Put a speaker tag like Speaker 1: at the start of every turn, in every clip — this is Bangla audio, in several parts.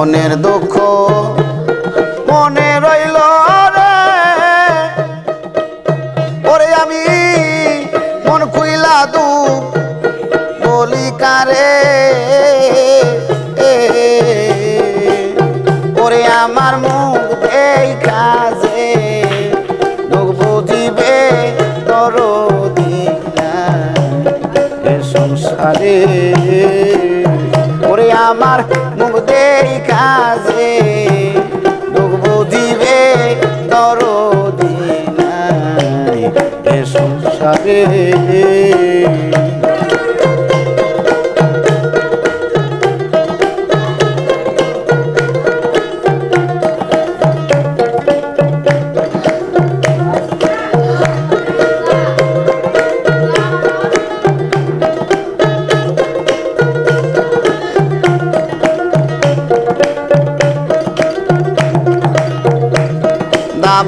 Speaker 1: মনের দুঃখ মনে রইল রে ওরে আমি মন খুইলা দুঃখ বলি কারে ওরে আমার মুখ দেখা যে দুঃখ বুঝিবে দরদি সংসারে ওরে আমার মুখ দেখা যে দুঃখ বুঝিবে দরদি সংসারে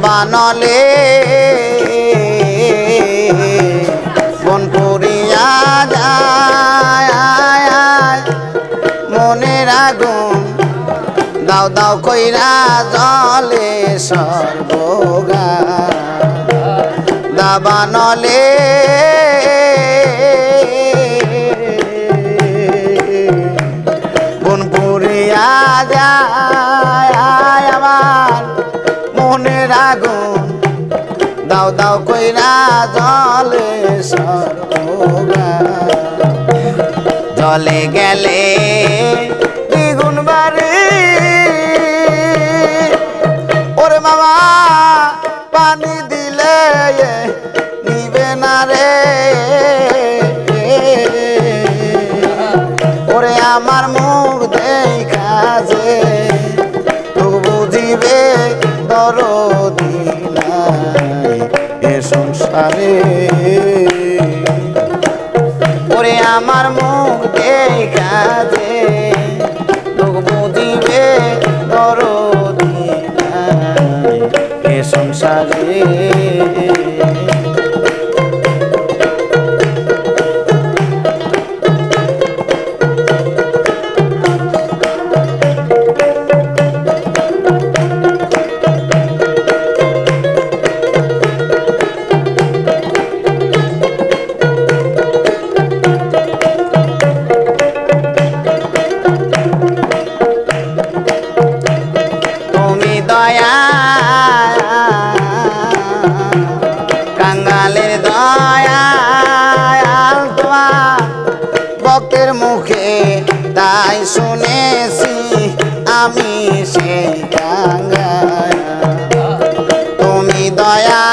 Speaker 1: বানলে বন পুরিয়া যায় মনের আগুন দাও দাও কইরা জলে সর্বগা দাবানলে বন পুরিয়া যায় আমার মনের আগুন দাও দাও কইরা জলে সর্বগা জলে গেলে দ্বিগুণ বাড়ি ওরে মামা পানি দিলে নিবে না রে ওরে আমার মুখ দেখা যে বুঝিবে দরদি এ সংসারে ওরে আমার মুখ দেখা যে লোক বুঝিবে দরদি এ সংসারে কাঙ্গালের দয়া তোমার ভক্তের মুখে তাই শুনেছি আমি সেই কাঙ্গাল তুমি দয়া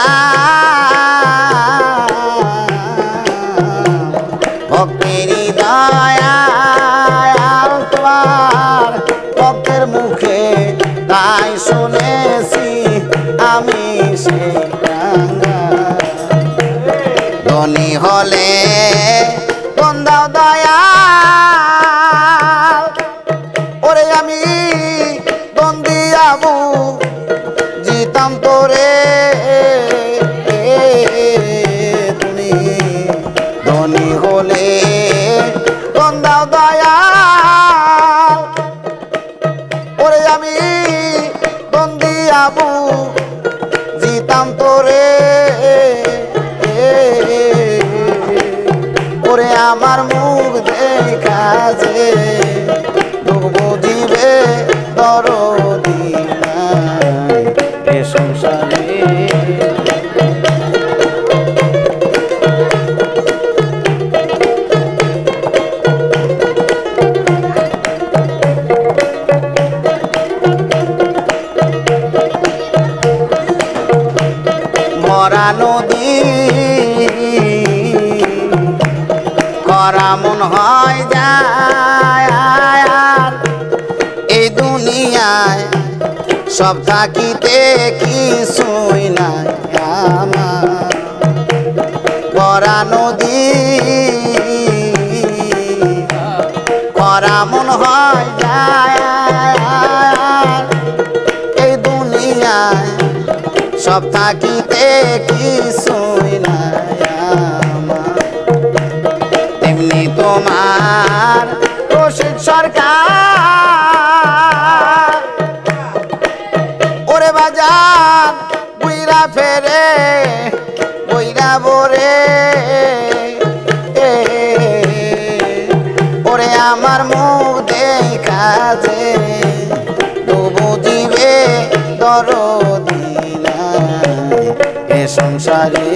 Speaker 1: ভক্তেরই দয়া তোমার ভক্তের মুখে তাই শুনেছি আমি সেই ধনী হলে বন্দাও দয়া ওরে আমি বন্দি আবু জিতাম তোরে তুমি ধনী হলে বন্দাও দয়া ওরে আমি বন্দি আবু জিতাম তোরে ওরে আমার মুখ দেখা যে দুঃখ বুঝিবে দরদি এ সংসারে মরা নদী করা মন হয় যায় এই দুনিয়ায় সব থাকিতে কিছুই নাই আমার মরা নদী করা মন হয় যায় এই দুনিয়ায় সব থাকিতে কিছুই নাই আমার তেমনি তোমার রশিদ সরকার ওরে আমার মুখ দেখা যে তো বুঝিবে দরদি নাই এ সংসারে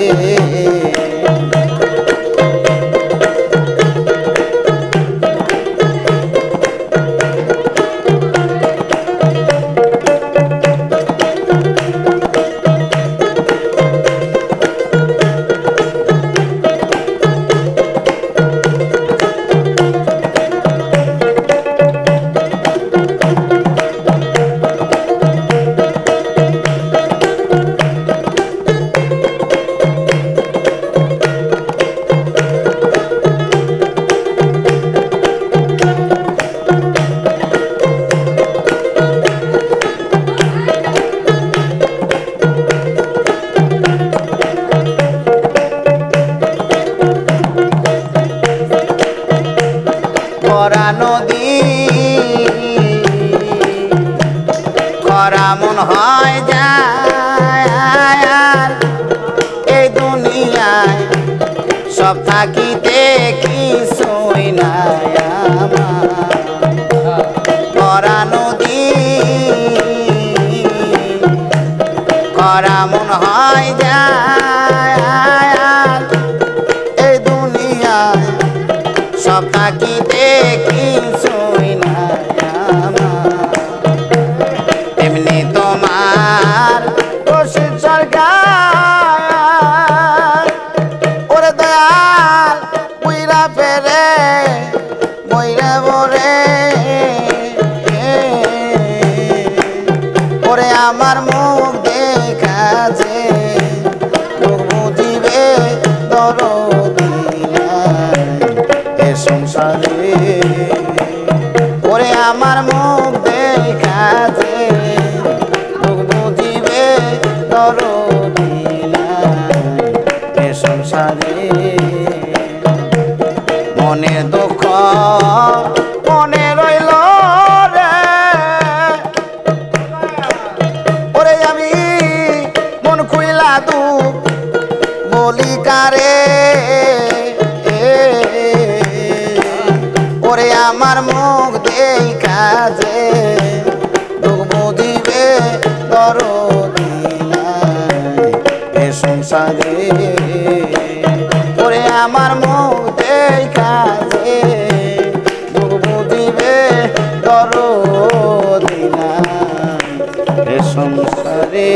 Speaker 1: নদী খরা মন হয় যায় এই দুনিয়ায় সব থাকিতে কিছুই নাই খরা নদী খরা মন হয় যায় এই দুনিয়ায় সব থাকিতে কিছুই নাই এমনি তোমার রশিদ সরকার ওরে দয়াল বুইরা ফেরে বইরে বরে ওরে আমার মুখ দেখা যে মুখ বুঝিবে দরদি সংসারে ওরে আমার মুখ দেখা যে মুখ বুঝিবে দরদি নাই এ সংসারে মনে দুঃখ মনে রইল রে ওরে আমি মন খুইলা দুঃখ বলি কারে ওরে আমার মুখ দেখা যে দুঃখ বুঝিবে দরদি নাই এ সংসারে ওরে আমার মুখ দেখা যে দুঃখ বুঝিবে দরদি নাই এ সংসারে।